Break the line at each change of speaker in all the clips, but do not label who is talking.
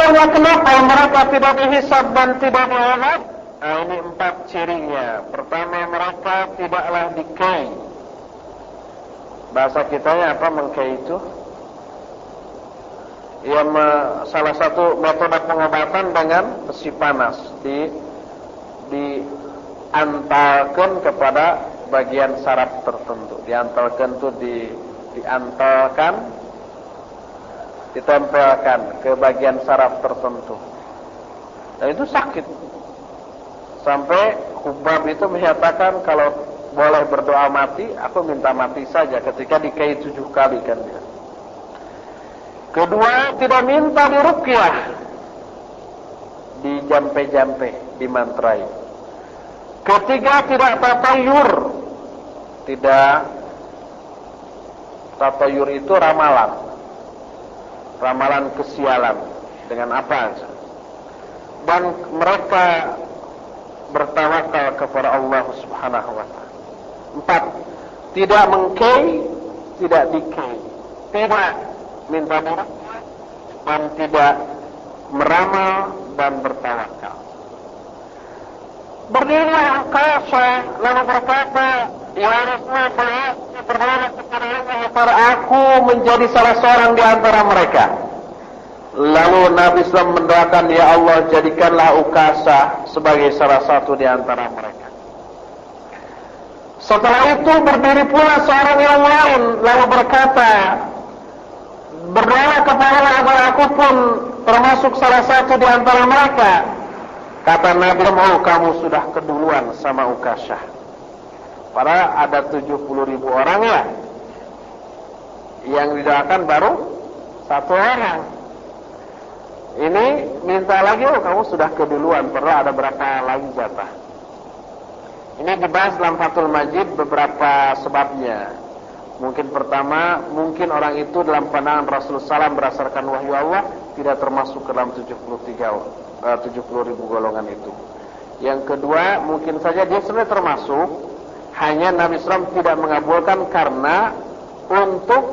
Soalnya kenapa mereka tidak dihisab dan tidak diazab? Nah, ini 4 cirinya. Pertama, mereka tidaklah dikai. Bahasa kitanya apa mengkai itu? Ya, salah satu metode pengobatan dengan besi panas diantalkan kepada bagian saraf tertentu. Diantalkan itu diantalkan, ditempelkan ke bagian saraf tertentu. Dan itu sakit. Sampai Khubab itu menyatakan kalau boleh berdoa mati, aku minta mati saja ketika dikai 7 kali kan dia. Kedua, tidak minta diruqyah, dijampe-jampe, dimantrai. Ketiga, tidak tatayur. Tidak, tatayur itu ramalan. Ramalan kesialan dengan apa? Dan mereka bertawakal kepada Allah Subhanahu wa taala. 4, tidak mengkai, tidak dikai. Tidak minta doa dan tidak meramal dan bertawakal. Berdirilah Ukasha lalu berkata, ya Rasulullah, berdoa kepada Allah agar aku menjadi salah seorang di antara mereka. Lalu Nabi SAW mendoakan, ya Allah, jadikanlah Ukasha sebagai salah satu di antara mereka. Setelah itu berdiri pula seorang yang lain lalu berkata, berdoa kepada Allah agar aku pun termasuk salah satu di antara mereka. Kata Nabi, oh kamu sudah keduluan sama Ukasha. Padahal ada 70.000 orang ya. Yang didoakan baru 1 orang. Ini minta lagi, oh kamu sudah keduluan. Perlu ada berapa lagi jatah. Ini dibahas dalam Fathul Majid beberapa sebabnya. Mungkin pertama, mungkin orang itu dalam pandangan Rasulullah SAW berdasarkan wahyu Allah tidak termasuk ke dalam 70.000 golongan itu. Yang kedua, mungkin saja dia sebenarnya termasuk, hanya Nabi SAW tidak mengabulkan karena untuk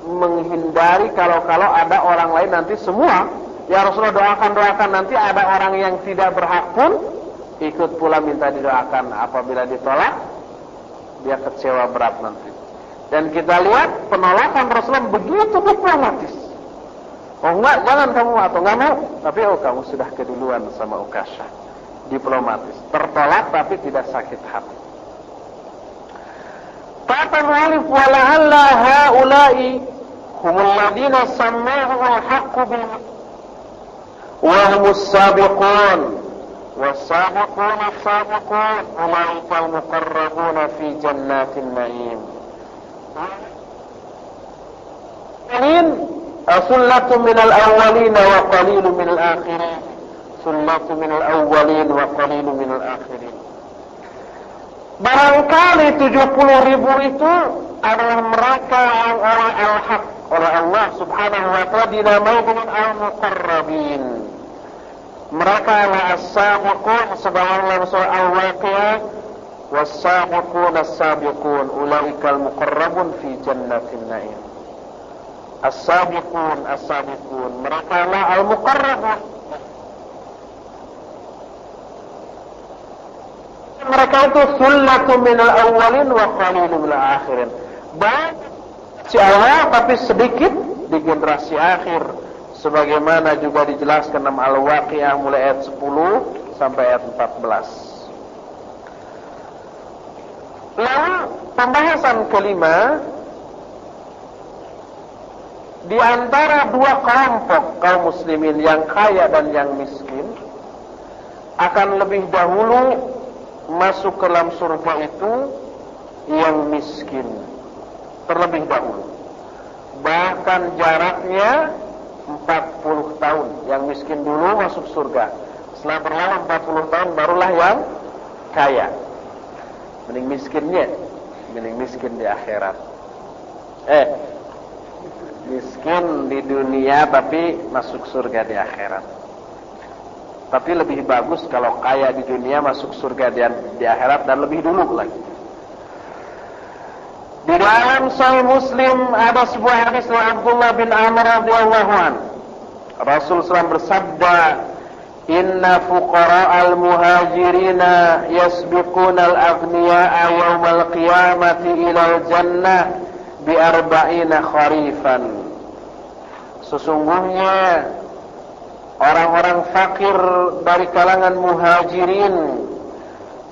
menghindari kalau ada orang lain nanti semua, ya Rasulullah doakan nanti ada orang yang tidak berhak pun ikut pula minta didoakan. Apabila ditolak, dia kecewa berat nanti. Dan kita lihat penolakan Rasulullah begitu diplomatis. Oh enggak, jangan kamu, atau enggak mau. Tapi oh kamu sudah keduluan sama Ukasha. Diplomatis. Tertolak tapi tidak sakit hati. Kata mu'alif, wala'alla ha'ulai humul ladina sammahumul haqqu bil wa humus sabiqun was-sabiqun as-sabiqun ulaikal muqarrabuna fi jannatin na'im. Sunnatu minal awwalin wa qalilun minal akhirin. Sunnatu minal awwalin wa qalilun minal akhirin. Barangkali 70.000 itu adalah mereka yang oleh al-haq, oleh Allah Subhanahu wa ta'ala dinamai dengan al-muqarrabin. Mereka adalah as-sabiqun sebagaimana surah Al-Waqiah, was-sabiqun as-sabiqun ulaikal muqarrabun fi jannatin na'im. As-sabiqun as-sabiqun, mereka adalah al-muqarrabun. Mereka itu sunnatu minal awwalin wa qalilun minal akhirin. Banyak si awal tapi sedikit di generasi akhir. Sebagaimana juga dijelaskan dalam Al-Waqiah mulai ayat 10 sampai ayat 14. Lalu pembahasan kelima, di antara 2 kelompok kaum muslimin yang kaya dan yang miskin akan lebih dahulu masuk ke dalam surga itu yang miskin terlebih dahulu. Bahkan jaraknya 40 tahun. Yang miskin dulu masuk surga. Setelah berlalu 40 tahun barulah yang kaya. Mending miskinnya, mending miskin di akhirat. Miskin di dunia tapi masuk surga di akhirat. Tapi lebih bagus kalau kaya di dunia masuk surga di akhirat dan lebih dulu lagi. Di dalam Sahih Muslim ada sebuah hadis dari Abdullah bin Amr radhiyallahu anhu. Rasul SAW bersabda, "Inna fuqara'al muhajirina yasbiqunal aghniya'a yawmal qiyamati ilal jannah biarba'ina kharifan." Sesungguhnya orang-orang fakir dari kalangan muhajirin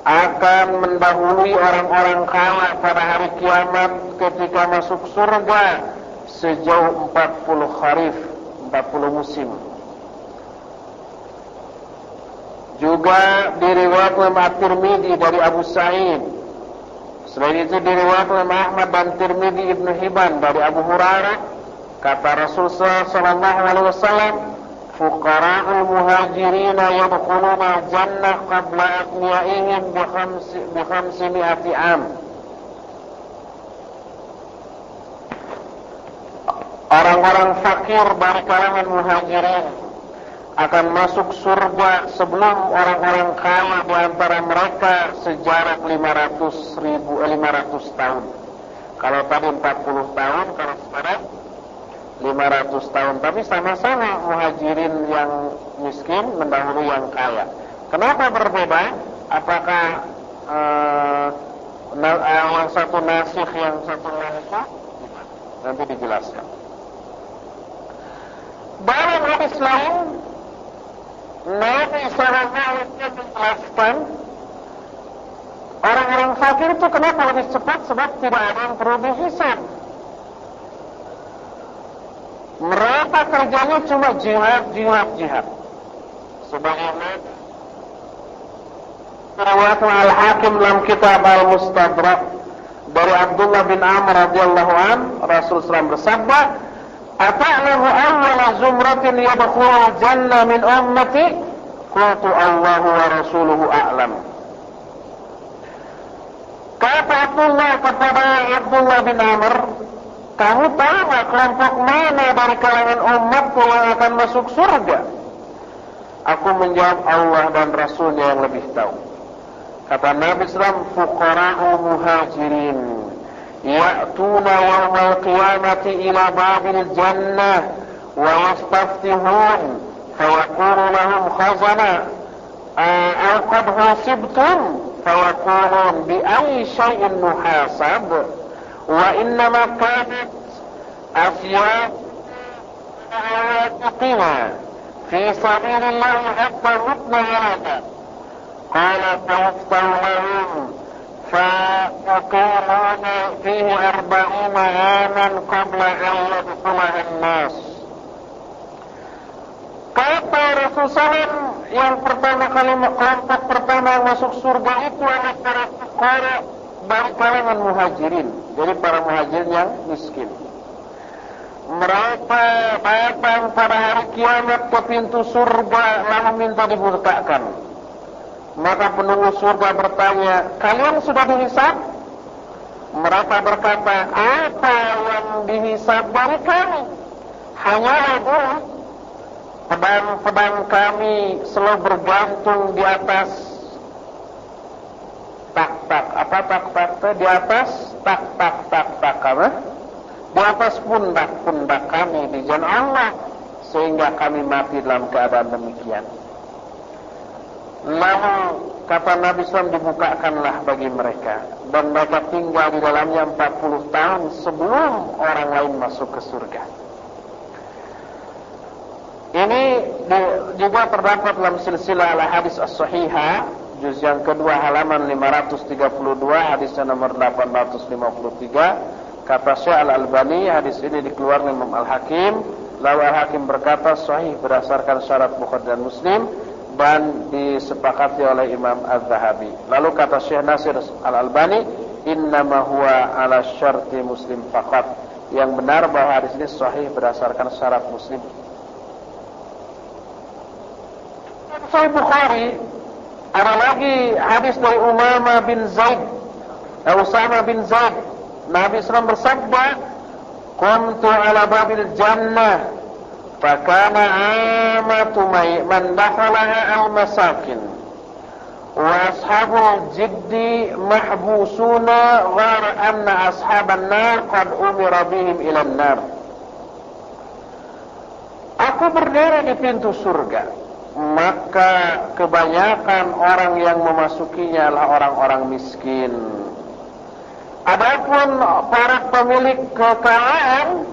akan mendahului orang-orang kaya pada hari kiamat ketika masuk surga sejauh 40 kharif, 40 musim. Juga diriwayatkan At-Tirmidzi dari Abu Sa'id. Selain itu diriwayatkan Ahmad dan Tirmidzi Ibnu Hibban dari Abu Hurairah, kata Rasulullah sallallahu alaihi wasallam, "Fuqara'ul muhajirin yadkhuluna jannah qabla aghniyaihim bi 500 am." Orang-orang fakir dari kalangan muhajirin akan masuk surga sebelum orang-orang kaya di antara mereka sejarak 500 tahun. Kalau tadi 40 tahun, kalau sekarang 500 tahun. Tapi sama-sama muhajirin yang miskin mendahului yang kaya. Kenapa berbeda? Apakah yang satu nasikh, yang satu mansukh? Nanti dijelaskan. Dalam hadis lain, Nabi SAW menjelaskan orang-orang fakir itu kenapa lebih cepat, sebab tidak ada yang perlu dihisab. Mereka kerjanya cuma jihad. Sebagaimana riwayat Al-Hakim dalam kitab Al-Mustadrak dari Abdullah bin Amr radhiyallahu an, Rasul SAW bersabda, "Ata'lamu awwala zumratin yadkhulul jannah min ummati?" Qultu Allahu wa rasuluhu a'lam. Kata Abdullah kepada Abdullah bin Amr, "Kamu tahu kelompok mana dari kalangan umatku yang akan masuk surga?" Aku menjawab, "Allah dan Rasulnya yang lebih tahu." Kata Nabi SAW, "Fuqara'u muhajirin ya'tuna yawmal qiyamati ila babil jannah wa yastaftihun fayaqulu lahum khazana aw qad hasibtum fayaqulun bi ayyi shay'in nuhasab wa innama kanat afyaq awatiqina fi sabilillah hatta mutna hada." Qala fayaftahu lahum فَيَقُولُونَ فِيهِ 40 عَامًا قَبْلَ أَنْ يَدْخُلَهَا النَّاسُ. Kata Rasulullah, yang pertama kali kelompok pertama yang masuk surga itu adalah para fuqara dari kalangan muhajirin. Jadi para muhajirin yang miskin. Mereka datang pada hari kiamat ke pintu surga lalu minta dibukakan. Maka penunggu surga bertanya, "Kalian sudah dihisab?" Mereka berkata, "Apa yang dihisab dari kami? Hanyalah dulu pedang-pedang kami selalu bergantung di atas tak-tak. Apa tak-tak? Di atas tak-tak kami, di atas pundak-pundak kami di jalan Allah, sehingga kami mati dalam keadaan demikian." Lalu kata Nabi SAW, dibukakanlah bagi mereka, dan mereka tinggal di dalamnya 40 tahun sebelum orang lain masuk ke surga. Ini juga terdapat dalam silsilah al-hadis as-sahihah, juz yang kedua halaman 532, hadisnya nomor 853. Kata Syekh Al-Albani, hadis ini dikeluarkan Imam Al-Hakim. Lalu Al-Hakim berkata sahih berdasarkan syarat Bukhari dan Muslim, dan disepakati oleh Imam Az-Zahabi. Lalu kata Syekh Nasir Al-Albani, "Innama huwa ala syarti Muslim faqat." Yang benar bahwa hadis ini sahih berdasarkan syarat Muslim. Sahih Bukhari ada lagi hadis dari Usama bin Zaid. Nabi SAW bersabda, "Qumtu ala babil jannah فكان عامة من دخلها المساكن وأصحاب الجد محبوسون غير أن أصحاب النار قد أمر بهم إلى النار." Aku aku berdiri di pintu surga, maka kebanyakan orang yang memasukinya adalah orang-orang miskin. Adapun para pemilik kekayaan,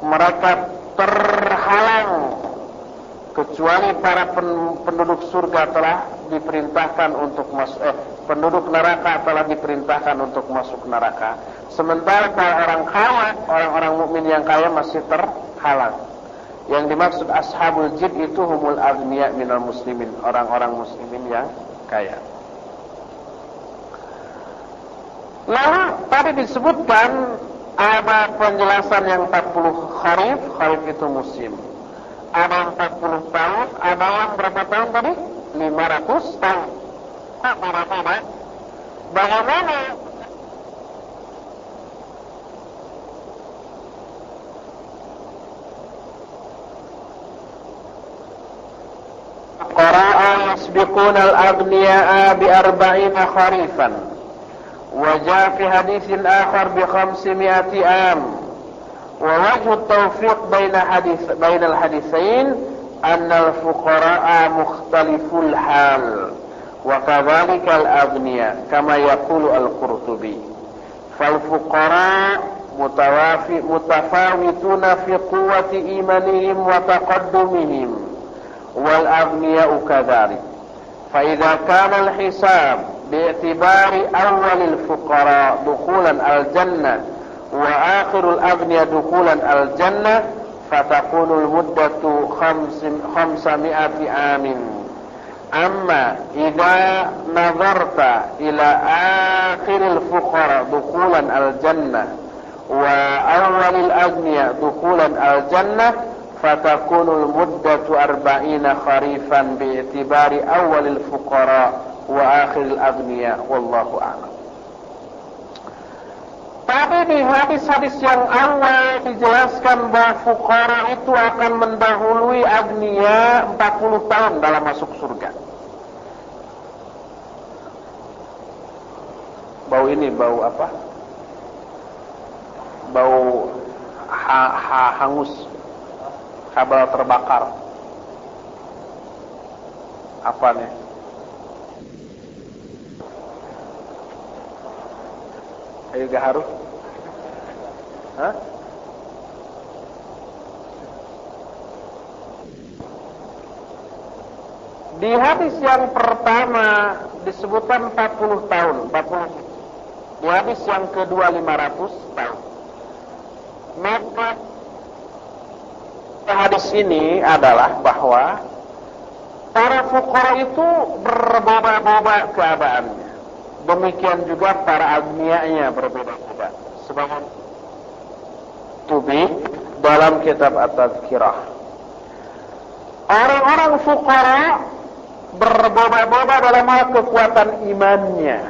mereka terhalang, kecuali para penduduk surga telah diperintahkan untuk masuk, penduduk neraka telah diperintahkan untuk masuk neraka. Sementara para orang kaya, orang-orang mukmin yang kaya masih terhalang. Yang dimaksud ashabul jid itu humul aghniya minal muslimin, orang-orang muslimin yang kaya. Lalu tadi disebutkan ada penjelasan yang 40 kharif, kharif itu musim. Ada 40 tahun, ada yang berapa tahun tadi? 500 tahun. Kok berapa? Bagaimana? Qara'a yasbiquna al-aghniya'a bi-arba'ina kharifan. وجاء في حديث آخر ب500 عام. ووجه التوفيق بين الحديثين أن الفقراء مختلف الحال وكذلك الأغنياء كما يقول القرطبي. فالفقراء متفاوتون في قوة إيمانهم وتقدمهم والأغنياء كذلك. فإذا كان الحساب باعتبار أول الفقراء دخولا الجنة وآخر الأغنياء دخولا الجنة فتكون المدة 500 عام. أما إذا نظرت إلى آخر الفقراء دخولا الجنة وأول الأغنياء دخولا الجنة فتكون المدة 40 خريفا باعتبار أول الفقراء وآخر الأغنياء والله أعلم. Tapi di hadis-hadis yang awal dijelaskan bahwa fuqara itu akan mendahului agniya 40 tahun dalam masuk surga. Bau ini bau apa? Bau hangus, kabel terbakar. Apa nih? Ayo gaharu. Hah? Di hadis yang pertama disebutkan 40 tahun, 40. Di hadis yang kedua 500 tahun. Maka hadis ini adalah bahwa para fuqara itu berbeda-beda keadaannya. Demikian juga para agnianya berbeda-beda. Sebagai tubi dalam kitab At-Tadhkirah. Orang-orang fuqara berbeda-beda dalam hal kekuatan imannya.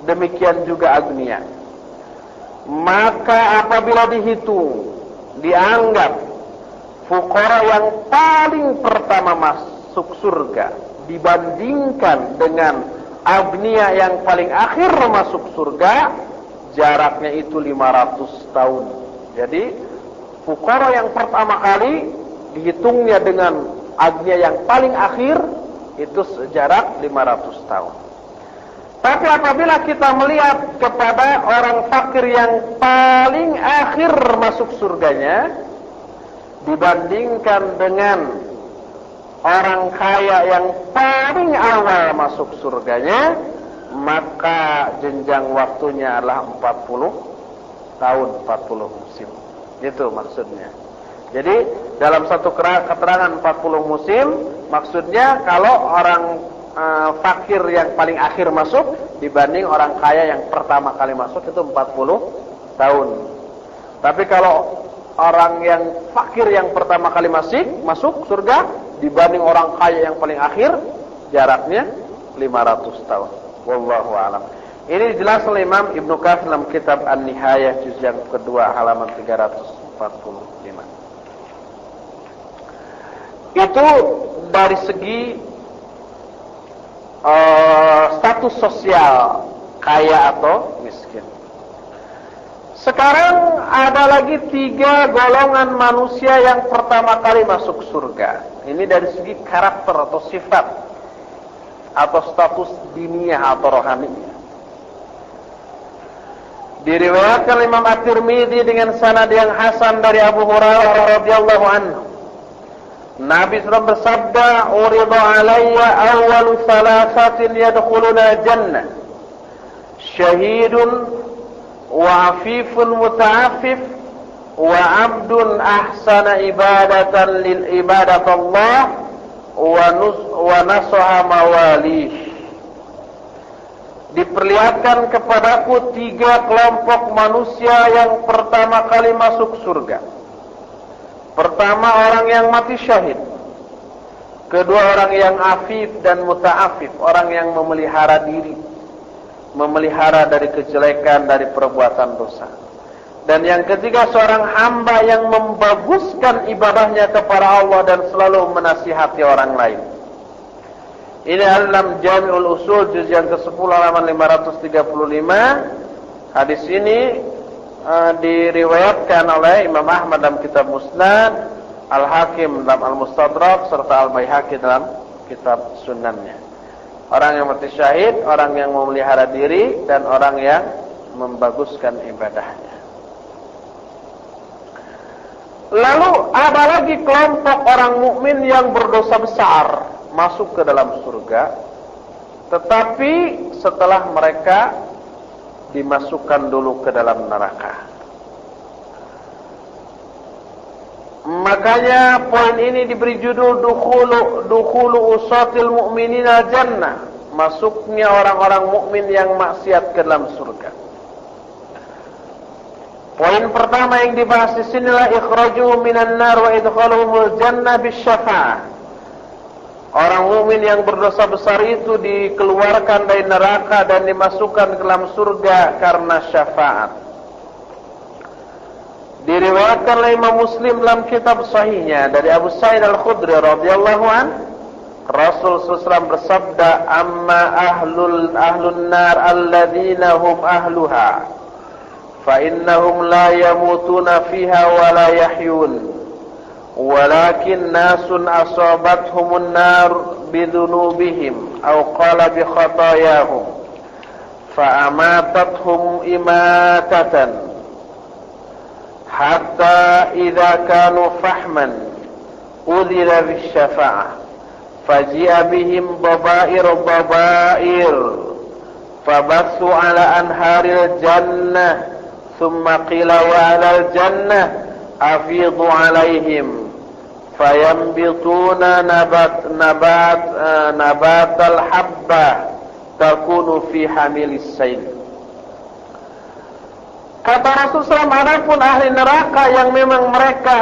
Demikian juga agnia. Maka apabila dihitung, dianggap fuqara yang paling pertama masuk surga dibandingkan dengan agnia yang paling akhir masuk surga, jaraknya itu 500 tahun. Jadi fuqara yang pertama kali dihitungnya dengan agnia yang paling akhir itu sejarak 500 tahun. Tapi apabila kita melihat kepada orang fakir yang paling akhir masuk surganya dibandingkan dengan orang kaya yang paling awal masuk surganya, maka jenjang waktunya adalah 40 tahun, 40 musim. Itu maksudnya. Jadi dalam satu keterangan 40 musim, maksudnya kalau orang fakir yang paling akhir masuk dibanding orang kaya yang pertama kali masuk itu 40 tahun. Tapi kalau orang yang fakir yang pertama kali masuk surga dibanding orang kaya yang paling akhir, jaraknya 500 tahun. Wallahu a'lam. Ini jelas oleh Imam Ibnu Katsir dalam kitab An-Nihayah juz yang kedua halaman 345. Itu dari segi status sosial kaya atau miskin. Sekarang ada lagi 3 golongan manusia yang pertama kali masuk surga. Ini dari segi karakter atau sifat atau status diniyah atau rohaninya. Diriwayatkan Imam At-Tirmidzi dengan sanad yang hasan dari Abu Hurairah radhiyallahu anhu. Nabi SAW bersabda, "Urida alayya awwalu thalathatin yadkhuluna jannah. Syahidun wa afifun muta'affif wa 'abdun ahsana ibadatan lil ibadatallah wa nasaha mawalih." Diperlihatkan kepadaku 3 kelompok manusia yang pertama kali masuk surga. Pertama, orang yang mati syahid. Kedua, orang yang afif dan muta'affif, orang yang memelihara diri, memelihara dari kejelekan, dari perbuatan dosa. Dan yang ketiga, seorang hamba yang membaguskan ibadahnya kepada Allah dan selalu menasihati orang lain. Ini dalam Jami'ul Usul juz yang ke-10 halaman 535. Hadis ini diriwayatkan oleh Imam Ahmad dalam kitab Musnad, Al-Hakim dalam Al-Mustadrak, serta Al-Baihaqi dalam kitab Sunannya. Orang yang mati syahid, orang yang memelihara diri, dan orang yang membaguskan ibadahnya. Lalu ada lagi kelompok orang mukmin yang berdosa besar masuk ke dalam surga, tetapi setelah mereka dimasukkan dulu ke dalam neraka. Makanya poin ini diberi judul dukhulu usatil mu'minina jannah, masuknya orang-orang mukmin yang maksiat ke dalam surga. Poin pertama yang dibahas di sinilah ikhrajuhum minan nar wa idkhaluhumul jannah bisyafa'ah. Orang mukmin yang berdosa besar itu dikeluarkan dari neraka dan dimasukkan ke dalam surga karena syafaat. Diriwayatkan oleh Imam Muslim dalam kitab sahihnya dari Abu Sa'id Al-Khudri radhiyallahu an, Rasul SAW bersabda, "Amma ahlun nar alladzina hum ahluha, fa innahum la yamutuna fiha wa la yahyun. Walakin nasun asabathumun nar bidunubihim aw qala bi khatayahum fa amatathum imatatan hatta idza kanu fahman udhila bis syafa'ah faji'a bihim babair fabathu ala anharil jannah thumma qila wa alal jannah afidu alaihim fayambituna nabatal habba takunu fi hamilis sayl." Kata Rasulullah SAW, adapun ahli neraka yang memang mereka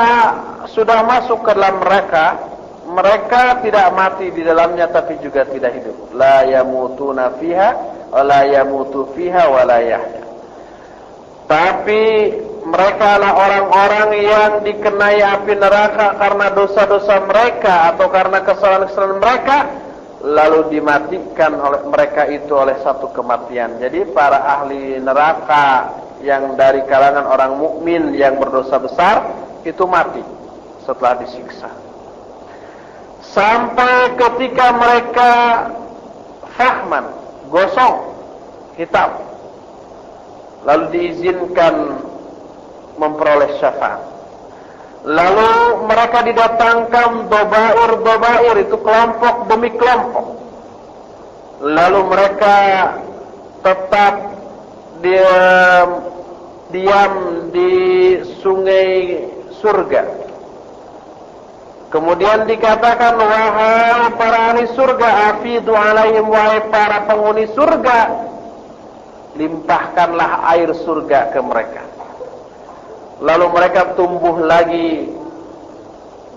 sudah masuk ke dalam neraka, mereka tidak mati di dalamnya tapi juga tidak hidup. La yamutuna fiha wa la yamutu fiha wa la yahya. Tapi mereka adalah orang-orang yang dikenai api neraka karena dosa-dosa mereka atau karena kesalahan-kesalahan mereka, lalu dimatikan oleh mereka itu oleh satu kematian. Jadi para ahli neraka yang dari kalangan orang mukmin yang berdosa besar itu mati setelah disiksa. Sampai ketika mereka fahman, gosong, hitam, lalu diizinkan memperoleh syafaat. Lalu mereka didatangkan dobair, itu kelompok demi kelompok. Lalu mereka tetap diam di sungai surga. Kemudian dikatakan, wahai para ahli surga, afidu alaihim, wahai para penghuni surga, limpahkanlah air surga ke mereka. Lalu mereka tumbuh lagi,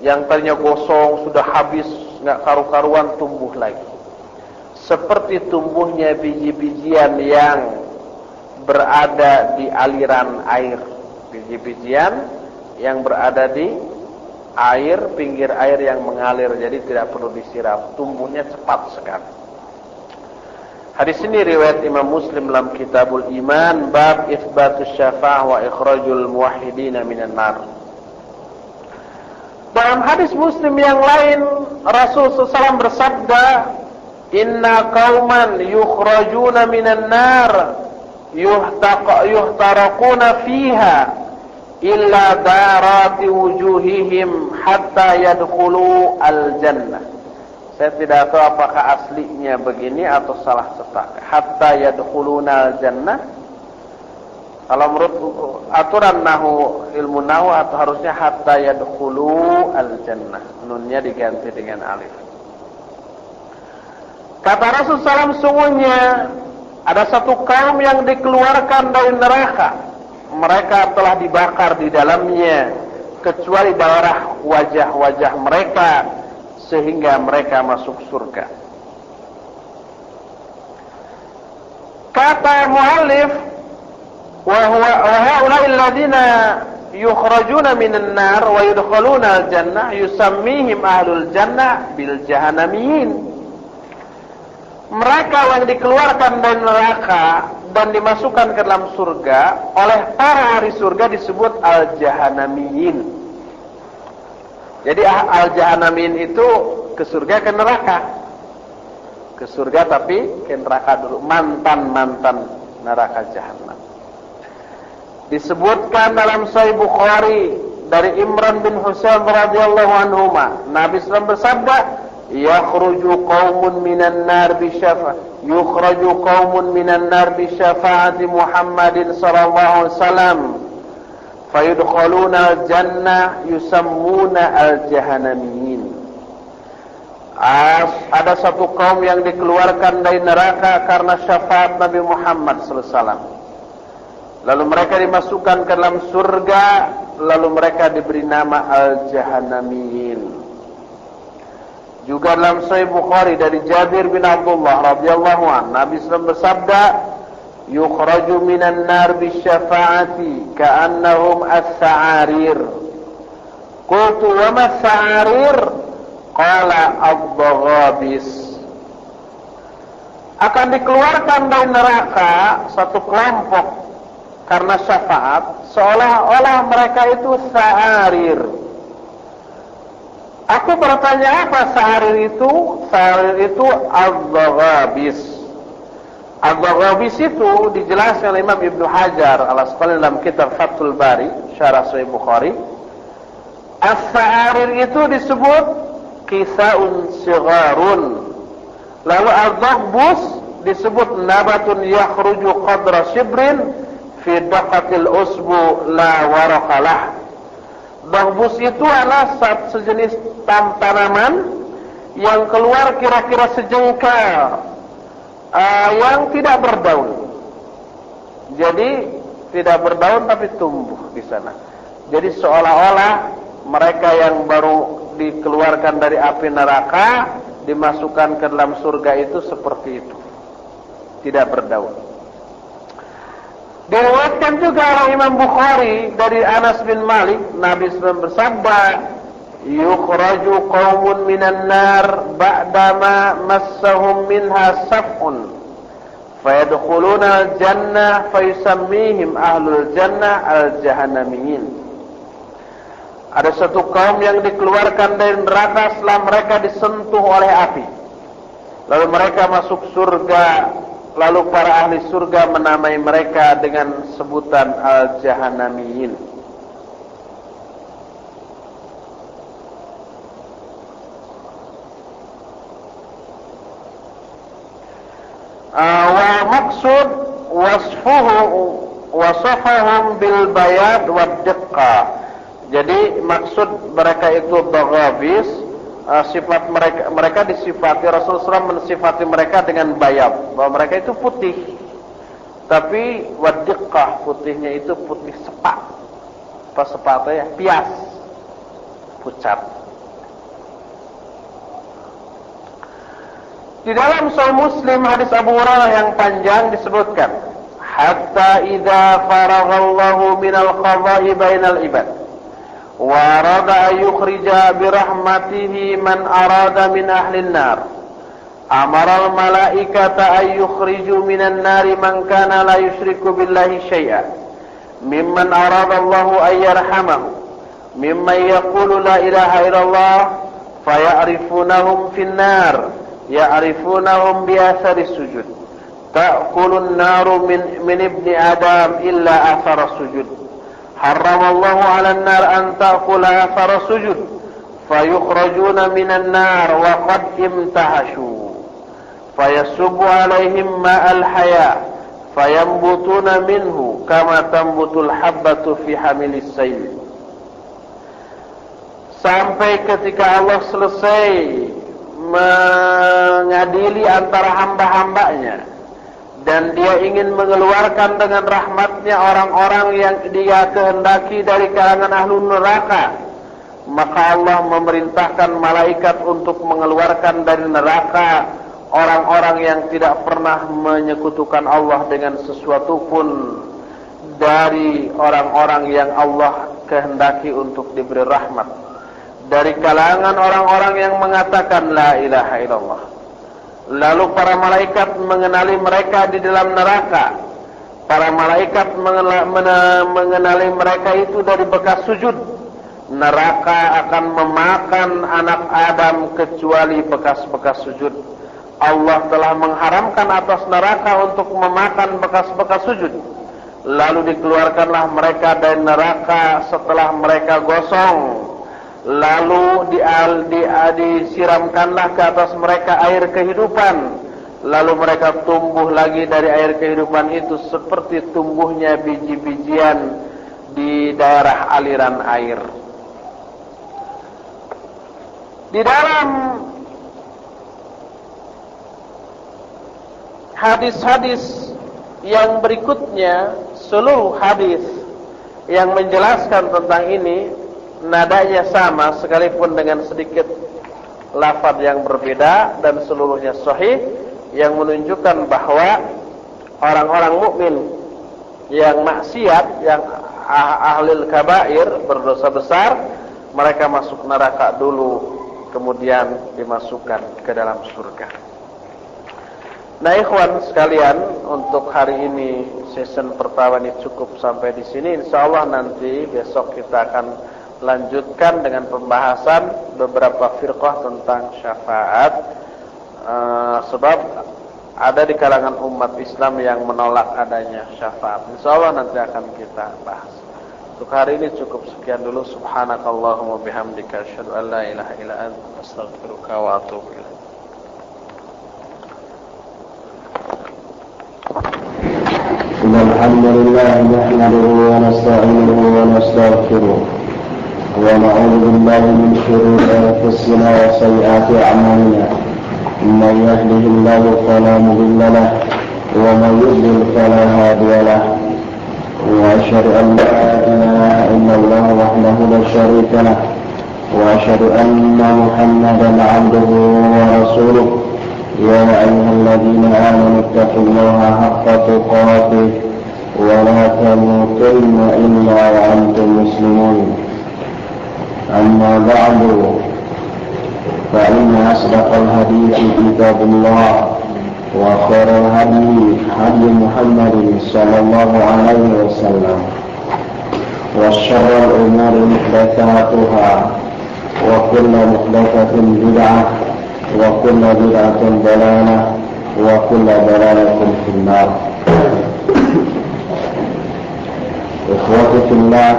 yang tadinya gosong, sudah habis, nggak karu-karuan, tumbuh lagi. Seperti tumbuhnya biji-bijian yang berada di aliran air. Biji-bijian yang berada di air, pinggir air yang mengalir, jadi tidak perlu disiram. Tumbuhnya cepat sekali. Hadis ini riwayat Imam Muslim dalam Kitabul Iman, bab itsbatus syafa'ah wa ikhrajul muwahhidin minan nar. Dalam hadis Muslim yang lain, Rasul SAW bersabda, "Inna qauman yukhrajuna minan nar yuhtaraquna fiha illa darati wujuhihim hatta yadkhulu al-jannah." Saya tidak tahu apakah aslinya begini atau salah cetak. Hatta yadkhuluna al-jannah. Kalau menurut aturan nahu, ilmu nahu, atau harusnya hatta yadkhulu al-jannah. Nunnya diganti dengan alif. Kata Rasulullah SAW, sungguhnya ada satu kaum yang dikeluarkan dari neraka. Mereka telah dibakar di dalamnya, kecuali daerah wajah-wajah mereka, sehingga mereka masuk surga. Kata muallif, wa haula'i alladziina yukhrajuna minan nar wa yudkhaluna al-jannah yusammihim ahlul jannah bil jahannamiyyin. Mereka yang dikeluarkan dari neraka dan dimasukkan ke dalam surga oleh para ahli surga disebut al-jahannamiyyin. Jadi al-jahannamiyyin itu ke surga ke neraka. Ke surga tapi ke neraka dulu, mantan-mantan neraka jahanam. Disebutkan dalam Sahih Bukhari dari Imran bin Husain radhiyallahu anhuma, Nabi SAW bersabda, "Yakhraju qaumun minan nar bi syafa'ati Muhammadin sallallahu alaihi wasallam. Fayudkhaluna al-jannah yusammuna al-jahannamiyyin." Ada satu kaum yang dikeluarkan dari neraka karena syafaat Nabi Muhammad SAW. Lalu mereka dimasukkan ke dalam surga, lalu mereka diberi nama al-jahannamiyyin. Juga dalam Sahih Bukhari dari Jabir bin Abdullah radhiyallahu anhu, Nabi SAW bersabda, "Yukhraju minan nar bisyafa'ati ka'annahum as-sa'arir." Qultu wa ma as-sa'arir? Qala ad-daghabis. Akan dikeluarkan dari neraka satu kelompok karena syafaat, seolah-olah mereka itu sa'arir. Aku bertanya, apa sa'arir itu? Sa'arir itu ad-daghabis. Ad-daghabis itu dijelaskan oleh Imam Ibnu Hajar al-Asqalani dalam kitab Fathul Bari, Syarah Sahih Bukhari. As-sa'arir itu disebut qisa'un sigharun. Lalu ad-daghbus disebut nabatun yakhruju qadra shibrin fi daqatil usbu la waraqalah. Daghbus itu adalah sejenis tanaman yang keluar kira-kira sejengkal, yang tidak berdaun. Jadi tidak berdaun tapi tumbuh di sana. Jadi seolah-olah mereka yang baru dikeluarkan dari api neraka dimasukkan ke dalam surga itu seperti itu, tidak berdaun. Diriwayatkan juga oleh Imam Bukhari dari Anas bin Malik, Nabi SAW bersabda, "Yukhraju qaumun minan nar ba'dama massahum minha saf'un fayadkhuluna al-jannah fayusammihim ahlul jannah al-jahannamiyyin." Ada satu kaum yang dikeluarkan dari neraka setelah mereka disentuh oleh api. Lalu mereka masuk surga. Lalu para ahli surga menamai mereka dengan sebutan al-jahannamiyyin. Wa maksud wasfahum bil bayad wad diqqah. Jadi maksud mereka itu daghabis, sifat mereka disifati, Rasulullah SAW mensifati mereka dengan bayad, bahwa mereka itu putih. Tapi wad diqqah, putihnya itu putih sepak. Apa sepak itu ya? Pias. Pucat. Di dalam Sahih Muslim hadis Abu Hurairah yang panjang disebutkan, hatta idza faraghallahu minal qada'i bainal ibad wa arada an yukhrija bi rahmatihi man arada min ahli an-nar Amaral malaikata ay yukhriju minan nari man kana la yusyriku billahi syai'a mimman arada Allahu ay yarhamahu mimman yaqulu la ilaha illallah faya'rifunahum fin nar ya'rifunahum bi athari sujud ta'kulun naru min ibni adam illa athara sujud harramallahu 'alan nar an ta'kula athara sujud fayukhrajuna minan nar wa qad imtahashu fayasubbu alaihim ma'al haya fayambutuna minhu kama tambutul habbatu fi hamilis sayl. Sampai ketika Allah selesai mengadili antara hamba-hambanya dan dia ingin mengeluarkan dengan rahmatnya orang-orang yang dia kehendaki dari kalangan ahlu neraka, maka Allah memerintahkan malaikat untuk mengeluarkan dari neraka orang-orang yang tidak pernah menyekutukan Allah dengan sesuatu pun dari orang-orang yang Allah kehendaki untuk diberi rahmat, dari kalangan orang-orang yang mengatakan la ilaha illallah. Lalu para malaikat mengenali mereka di dalam neraka. Para malaikat mengenali mereka itu dari bekas sujud. Neraka akan memakan anak Adam kecuali bekas-bekas sujud. Allah telah mengharamkan atas neraka untuk memakan bekas-bekas sujud. Lalu dikeluarkanlah mereka dari neraka setelah mereka gosong. Lalu disiramkanlah ke atas mereka air kehidupan. Lalu mereka tumbuh lagi dari air kehidupan itu seperti tumbuhnya biji-bijian di daerah aliran air. Di dalam hadis-hadis yang berikutnya, seluruh hadis yang menjelaskan tentang ini nadanya sama sekalipun dengan sedikit lafaz yang berbeda dan seluruhnya sahih, yang menunjukkan bahwa orang-orang mukmin yang maksiat, yang ahlul kabair, berdosa besar, mereka masuk neraka dulu kemudian dimasukkan ke dalam surga. Nah, ikhwan sekalian, untuk hari ini season pertama ini cukup sampai di sini. Insyaallah nanti besok kita akan lanjutkan dengan pembahasan beberapa firqah tentang syafaat. Sebab ada di kalangan umat Islam yang menolak adanya syafaat. Insyaallah nanti akan kita bahas. Untuk hari ini cukup sekian dulu. Subhanakallahumma bihamdika asyhadu an la ilaha illa anta astaghfiruka wa atubu ilaik.
الحمد لله نحمده ونستعينه ونستغفره ونعوذ بالله من شرور أنفسنا وسيئات أعمالنا من يهده الله فلا مضل له ومن يضلل فلا هادي له وأشهد أن لا إله إلا الله وحده لا شريك له وأشهد أن محمدا عبده ورسوله يا أيها الذين آمنوا اتقوا الله حق تقاته ولا تموتن إلا وأنتم مسلمون أما بعد فإن أصدق الحديث كتاب الله وخير الهدي هدي محمد صلى الله عليه وسلم وشر الأمور محدثاتها وكل محدثة بدعة وكل بدعة ضلالة وكل ضلالة في النار. Ikhwati fillah,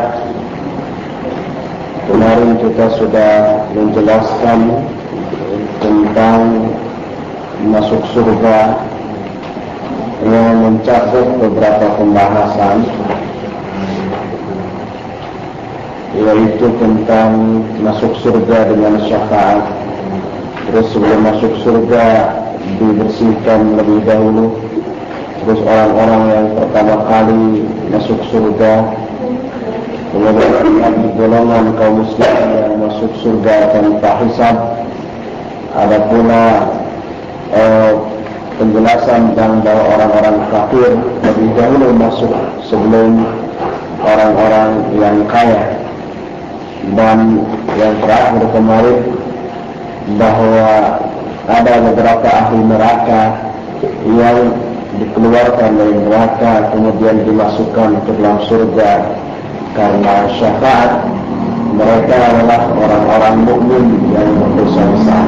kemarin kita sudah menjelaskan tentang masuk surga yang mencakup beberapa pembahasan, yaitu tentang masuk surga dengan syafaat. Terus sebelum masuk surga dibersihkan lebih dahulu. Terus orang-orang yang pertama kali masuk surga, kemudian golongan kaum muslimin yang masuk surga tanpa hisab. Ada pula penjelasan tentang bahwa orang-orang kafir lebih dahulu masuk sebelum orang-orang yang kaya. Dan yang terakhir kemarin bahwa ada beberapa ahli neraka yang dikeluarkan dari neraka kemudian dimasukkan ke dalam surga karena syafaat. Mereka adalah orang-orang mukmin yang berdosa besar.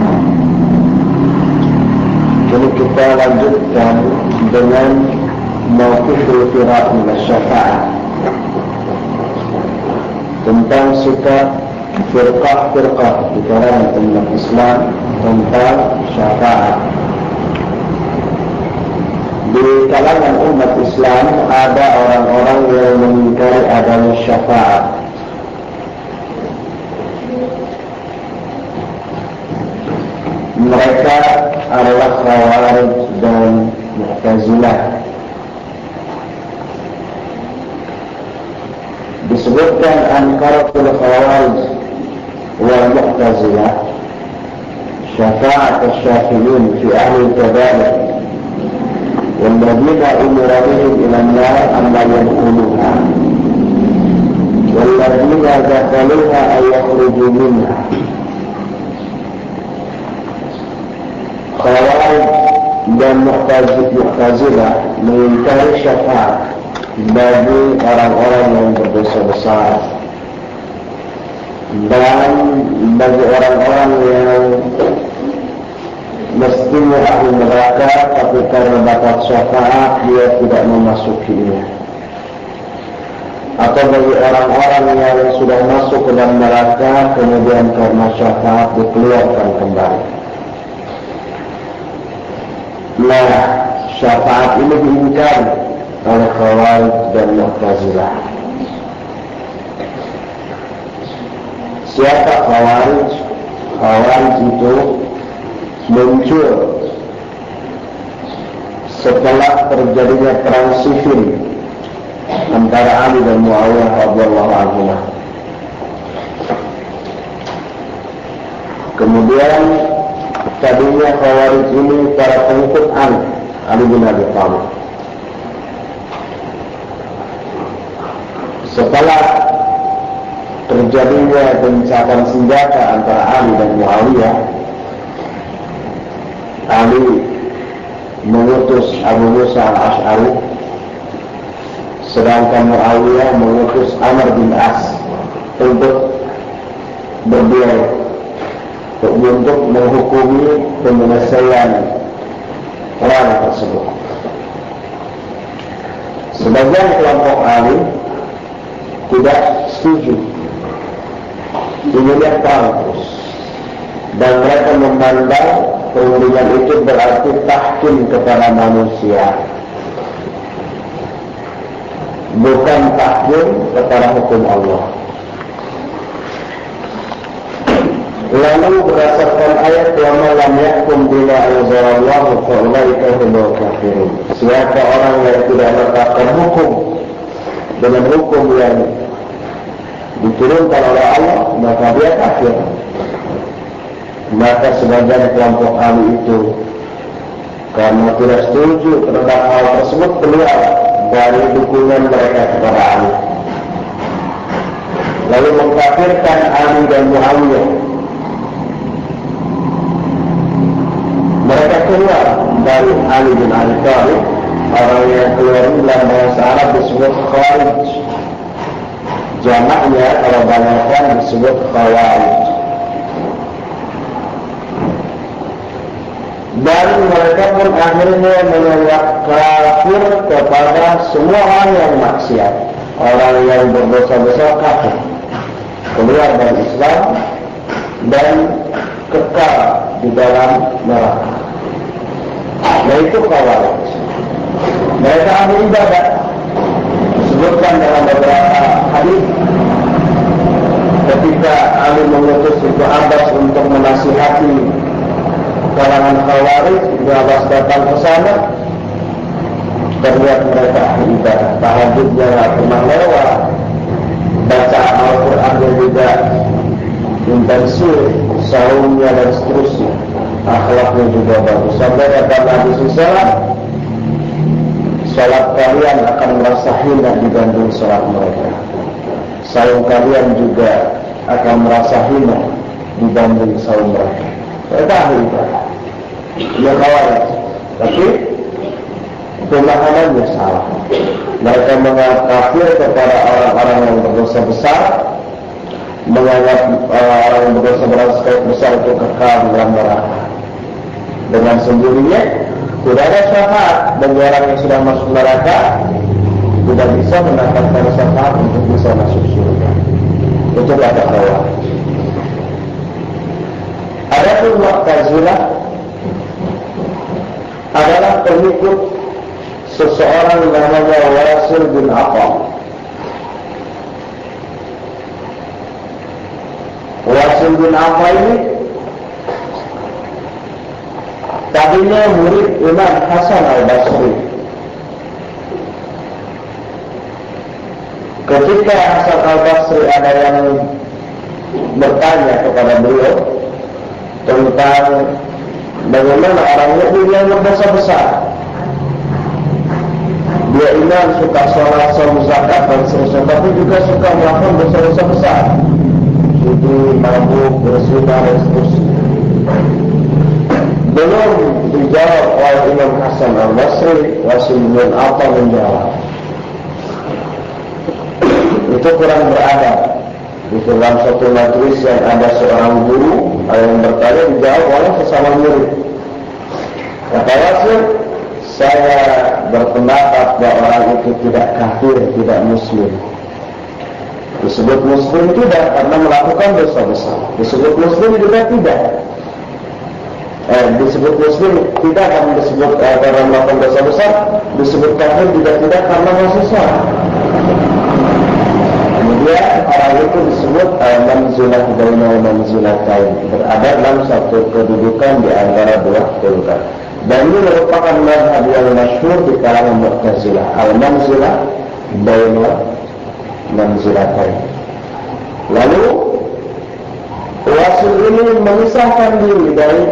Kini kita lanjutkan dengan mauqiful firaq min asy-syafa'ah, tentang sikap firqah-firqah di kalangan umat Islam tentang syafaat. Di kalangan umat Islam ada orang-orang yang mengingkari adanya syafaat. Mereka adalah Khawarij dan Mu'tazilah. Disebutkan Ankaratul Khawarij wal Mu'tazilah syafa'at asy-syafi'in fi ahli al-kaba'ir والذين أمر بهم إلى النار أن لا يدخلوها والذين دخلوها أن يخرجوا منها. Khawarij dan Mu'tazilah mengingkari syafaat bagi orang-orang yang berdosa besar dan bagi orang-orang yang mestinya ahli neraka, tapi karena dapat syafaat dia tidak memasukinya, atau bagi orang-orang yang sudah masuk ke dalam neraka kemudian karena syafaat dikeluarkan kembali. Nah, syafaat ini diingkari oleh Khawarij dan Mu'tazilah. Siapa Khawarij? Khawarij itu muncul setelah terjadinya perang Siffin antara Ali dan Muawiyah radhiyallahu anhu. Kemudian tadinya Khawarij ini para pengikut Ali bin Abi Thalib. Setelah terjadinya gencatan senjata antara Ali dan Muawiyah, Ali mengutus Abu Musa al-Ash'ari, sedangkan Muawiyah mengutus Amr bin As untuk berdialog, untuk menghukumi penyelesaian perang tersebut. Sebagian kelompok Ali tidak setuju, inginnya perang terus, dan mereka memandang perundingan itu berarti tahkim kepada manusia, bukan tahkim kepada hukum Allah. Lalu berdasarkan ayat wa man lam yahkum bima anzalallahu fa ulaika humul kafirun, siapa orang yang tidak menetapkan hukum dengan hukum yang diturunkan oleh Allah, maka dia kafir. Maka sebagian kelompok Ali itu karena tidak setuju terhadap hal tersebut keluar dari dukungan mereka kepada Ali, lalu mengkafirkan Ali dan Muawiyah. Mereka keluar dari Ali bin Abi Thalib. Orang yang keluar ini dalam bahasa Arab disebut Khawarij, jamaknya kalau banyakkan disebut Khawarij. Dan mereka pun akhirnya menolak kafir kepada semua orang yang maksiat, orang yang berdosa besar kafir, keluar dari Islam dan kekal di dalam neraka. Nah, itu Khawarij. Mereka ahli ibadah, disebutkan dalam beberapa hadis ketika Ali mengutus Ibnu Abbas untuk menasihati kalangan Khawarij. Ibnu Abbas datang ke sana, terlihat mereka ahli ibadah, tahajudnya tidak pernah lewat, baca Al-Quran juga intensif, saumnya dan seterusnya, akhlaknya juga bagus. Sampai kata Nabi SAW, salat kalian akan merasa hina dibanding salat mereka, saum kalian juga akan merasa hina dibanding saum mereka. Mereka ahli ibadah. Ini Khawarij. Tapi pemahamannya salah. Mereka menganggap kafir kepada orang-orang yang berdosa besar, menganggap orang yang berdosa besar itu kekal dalam neraka. Dengan sendirinya tidak ada syafaat bagi orang yang sudah masuk neraka, tidak bisa mendapatkan syafaat untuk bisa masuk surga. Itu kata Khawarij. Adapun Mu'tazilah adalah pengikut seseorang namanya Wasil bin Aqam. Wasil bin Aqam ini tadinya murid Imam Hasan al-Basri. Ketika Hasan al-Basri ada yang bertanya kepada beliau tentang bagaimana orang mukmin yang berdosa besar, dia iman, suka sholat, saum, zakat dan seterusnya, tapi juga suka melakukan dosa-dosa besar, judi, mabuk, berzina dan seterusnya. Belum dijawab oleh Imam Hasan al-Basri, Wasil bin Aqam menjawab. Itu kurang beradab. Di dalam satu majlis yang ada seorang guru yang bertanya, dijawab oleh sesama murid. Kata Wasil, saya berpendapat bahwa orang itu tidak kafir, tidak muslim. Disebut muslim tidak karena melakukan dosa besar. Disebut muslim juga tidak. Disebut muslim tidak karena disebut karena melakukan dosa besar. Disebut kafir juga tidak karena mahasiswa. Kemudian orang itu disebut manzilah baina manzilatain, berada dalam satu kedudukan di antara dua kedudukan. Dan ini merupakan mazhab yang masyhur di kalangan Mu'tazilah, al-manzilah baina manzilatain. Lalu Wasil ini memisahkan diri dari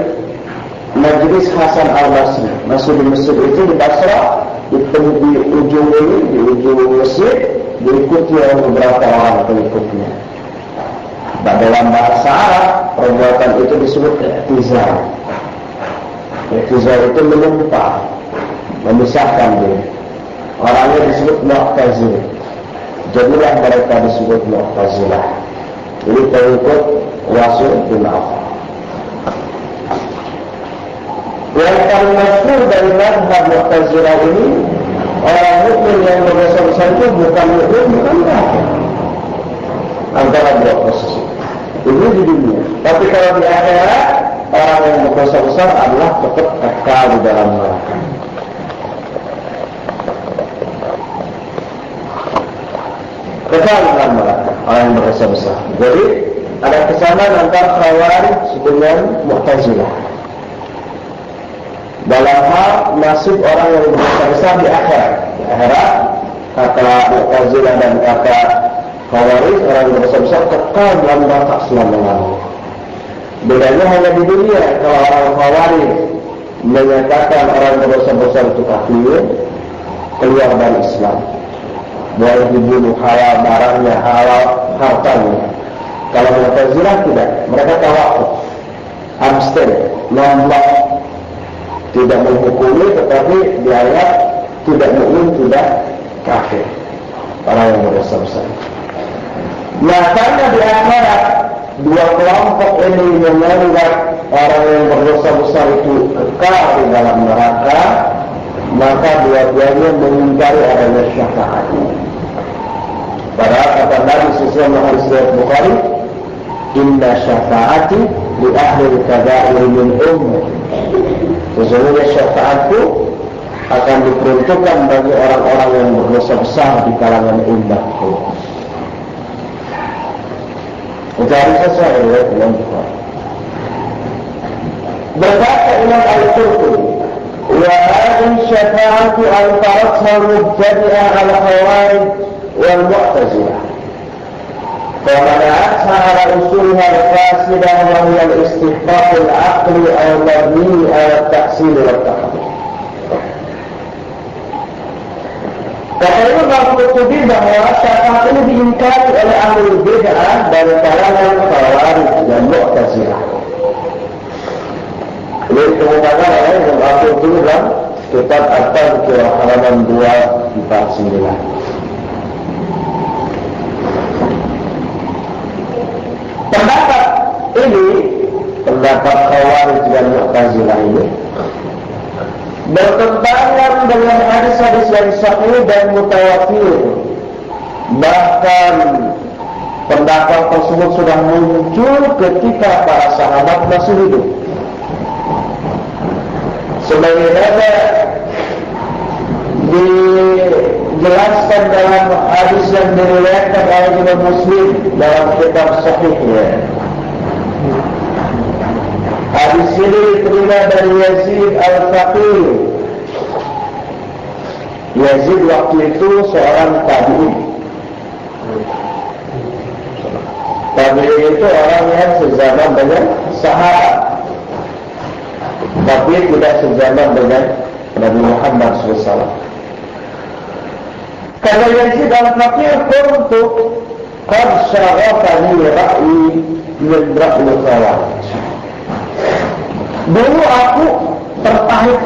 Majlis Hasan al-Basri. Masih di Mesir itu, di Basra, di ujung ini, di ujung Mesir, diikuti oleh beberapa orang pengikutnya. Dalam bahasa Arab, perbuatan itu disebut i'tizal. I'tizal itu menumpah, memisahkan diri. Orangnya disebut Mu'tazilah. Jadilah mereka disebut Mu'tazilah. Ini pengikut Wasil bin Aqam. Yang paling masyhur dari mazhab Mu'tazilah ini, orang mukmin yang berdosa besar itu bukan mukmin, bukan kafir. Antara dua posisi. Ini di dunia. Tapi kalau di akhirat, orang yang berdosa besar adalah tetap kekal di dalam neraka. Kekal di dalam neraka, orang yang berdosa besar. Jadi ada kesamaan antara Khawarij dengan Mu'tazilah dalam hal nasib orang yang berdosa besar di akhirat. Di akhirat, kata Mu'tazilah dan kata Khawarij, orang yang berdosa besar kekal dalam neraka selama-lamanya. Bedanya hanya di dunia. Kalau orang Khawarij menyatakan orang yang berdosa besar itu kafir, keluar dari Islam, boleh dibunuh, halal barangnya, halal hartanya. Kalau Mu'tazilah tidak, mereka tawakuf, abstain, non-blok, tidak menghukumi, tetapi dianggap tidak mukmin, tidak kafir orang yang berdosa besar. Nah, karena di akhirat dua kelompok ini menganggap orang yang berdosa besar itu kekal di dalam neraka, maka dua-duanya mengingkari adanya syafaat. Padahal kata Nabi sallallahu alaihi wasallam Bukhari, inna syafaati li ahli al-kaba'ir min ummati. Sesungguhnya syafaatku akan diperuntukkan bagi orang-orang yang berdosa besar di kalangan umatku. Itu harus sesuai dengan Imam Bukhari. Berkata Imam Al-Qurtubi, wa hadhihi syafa'atu al-faratha mubtadi'ah al-khawarij wal mu'tazilah. فمنعتها على أصولها الفاسدة وهي الاستحقاق العقلي أو المبني على التحصيل والتحقيق. Kata Imam Al-Qurtubi bahwa syafaat ini diingkari oleh ahli bid'ah dari kalangan Khawarij dan Mu'tazilah. Ini kemukakan oleh aku tulis dalam kitab At-Tadhkir halaman 249. Pendapat ini, pendapat Khawarij dan Mu'tazilah ini bertentangan dengan hadis-hadis yang sahih dan mutawatir. Bahkan pendapat tersebut sudah muncul ketika para sahabat masih hidup. Sebagaimana dijelaskan dalam hadis yang diriwayatkan oleh Imam Muslim dalam kitab Sahihnya. Hadis ini diterima dari Yazid Al-Faqih. Yazid waktu itu seorang tabi'in. Tabi'in itu orang yang sezaman dengan sahabat, tapi tidak sezaman dengan Nabi Muhammad SAW. Kata Yazid Al-Faqih, "Kuntu qad syarafani ra'yi min ra'yi Khawarij." Dulu aku tertarik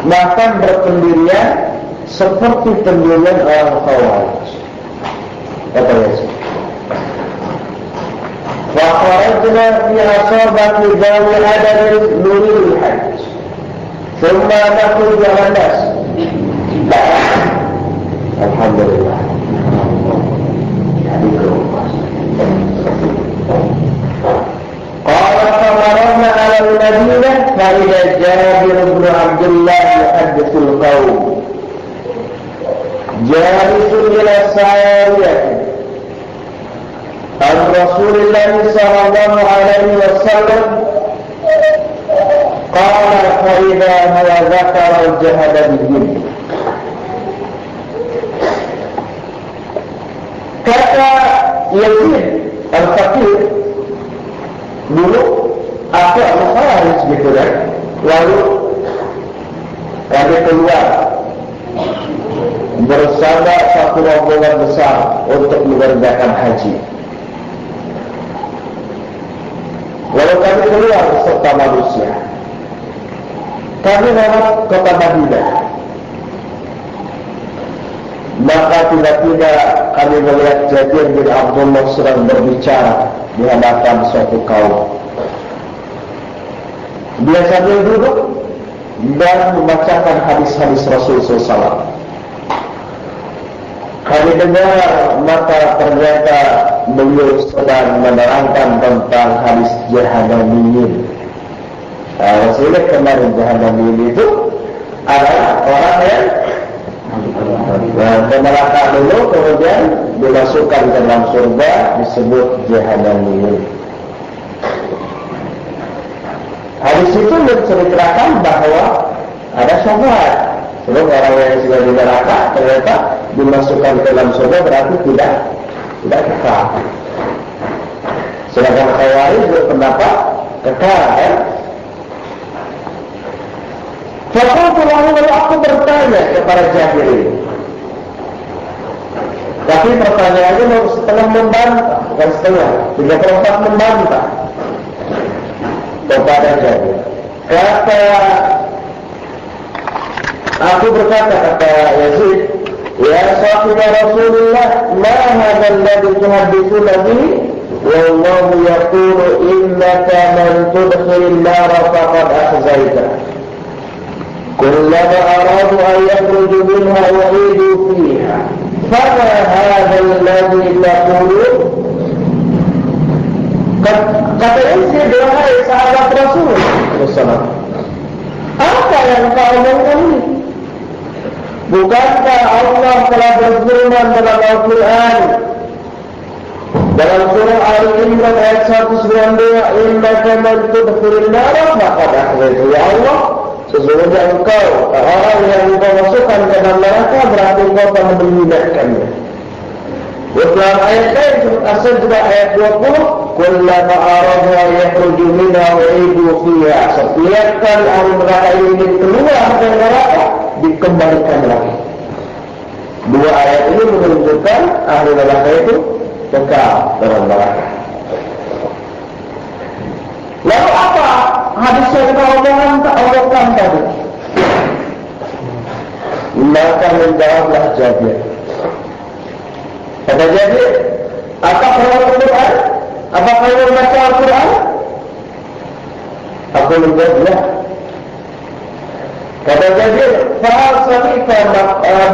bahkan berpendirian seperti pendirian orang Khawarij. Kata Yazid, "Wa kharajna fi asabati dawi adadin nuril hajj, thumma nakhruj ala nas." Alhamdulillah. Qala famarna ala al-Madinah fa idza Jabir bin Abdullah yuhaddithul qaum. Jalisun ila sariyah an Rasulillah sallallahu alaihi wasallam. Qala fa idza huwa dzakara al-jahada bihim. Kata Yazid Al-Faqih, dulu aku Khawarij gitu kan. Lalu kami keluar bersama satu rombongan besar untuk mengerjakan haji. Lalu kami keluar beserta manusia. Kami lewat kota Madinah. Maka tiba-tiba kami melihat Jabir bin Abdullah sedang berbicara di hadapan suatu kaum. Dia sambil duduk dan membacakan hadis-hadis Rasul SAW. Kami dengar, maka ternyata beliau sedang menerangkan tentang hadis Jahannamiyin. Rasulullah kemarin Jahannamiyin itu adalah orang yang ke neraka dulu, kemudian dimasukkan ke dalam surga, disebut Jahannamiyin. Hadis itu menceritakan bahwa ada syafaat. Sebab orang yang sudah di neraka ternyata dimasukkan ke dalam surga berarti tidak kekal. Sedangkan Khawarij berpendapat kekal, ya. Lalu aku bertanya kepada Jabir ini. Tapi pertanyaannya mau setengah membantah, bukan setengah, 3/4 membantah kepada Jabir. Aku berkata, kata Yazid, "Ya sahibah Rasulullah, ma hadha alladhi tuhaddithuna bihi? Wallahu yaqulu innaka man tudkhilin nar faqad akhzaita. Kullama aradu an yakhruju minha u'idu fiha. Fama hadha alladhi taqulun?" Kata Yazid, "Wahai sahabat Rasul, apa yang kau omongkan ini? Bukankah Allah telah berfirman dalam Al-Quran dalam surah Al-Imran ayat 192, innaka man tudkhilin nar faqad akhzaita." Ya Allah, sesungguhnya engkau orang yang engkau masukkan ke dalam neraka berarti engkau telah membinasakannya. Dalam ayat lain surat As-Sajdah ayat 20, kullama aradu an yakhruju minha u'idu fiha. Setiap kali ahli neraka ingin keluar dari neraka, dikembalikan lagi. Dua ayat ini menunjukkan ahli neraka itu kekal dalam neraka. Lalu apa hadis yang kita omongkan tadi? Maka menjawablah Jabir. Kata Jabir, apakah Al-Quran? Apakah kamu membaca Al-Quran? Aku menjawab, ya. Kata Jabir, fa'al sami'ta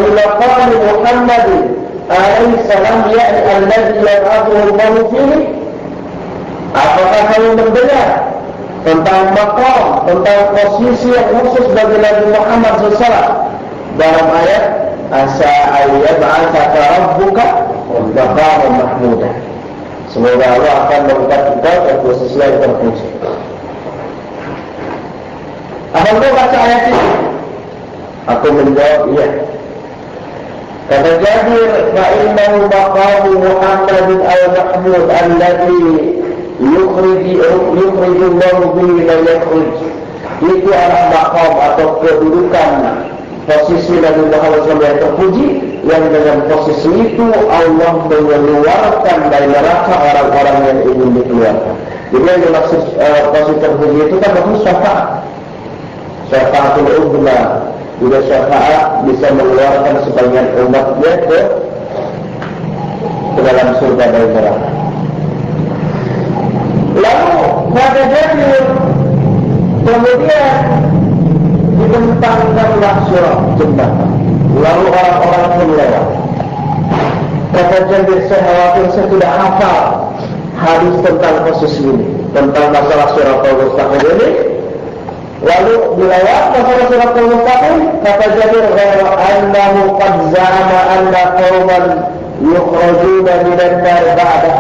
bilaqami Muhammadin alaihi salam ya'ni alladhi yab'athuhu Allahu fihi. Apakah kamu mendengar tentang maqam, tentang posisi yang khusus bagi Nabi Muhammad SAW dalam ayat asa ayyab'atsaka rabbuka maqaman mahmuda. Semoga Allah akan mengangkat kita ke posisi yang terpuji. Apa kau baca ayat ini? Aku menjawab, iya. Kata Jabir, fa'innahu maqamu Muhammadin al-mahmud alladhi yukhrijullahu bihi la yakhruj. Itu adalah maqam atau kedudukan posisi Nabi Muhammad SAW yang terpuji, yang dengan posisi itu Allah mengeluarkan dari neraka orang-orang yang ingin dikeluarkan. Jadi yang dimaksud posisi terpuji itu kan maksud syafaat. Syafaatul uzma, juga syafaat bisa mengeluarkan sebagian umatnya ke dalam surga dari neraka. Lalu pada Jabir kemudian dibentangkanlah surat jembatan. Lalu orang-orang pun lewat. Kata Jabir, saya khawatir saya tidak hafal hadis tentang posisi ini, tentang masalah surat al-Mustaqim ini. Lalu dilewat masalah surat al-Mustaqim, kata Jabir, ghairu annahu qad za'ama anna qauman yukhrajuna minan nar ba'da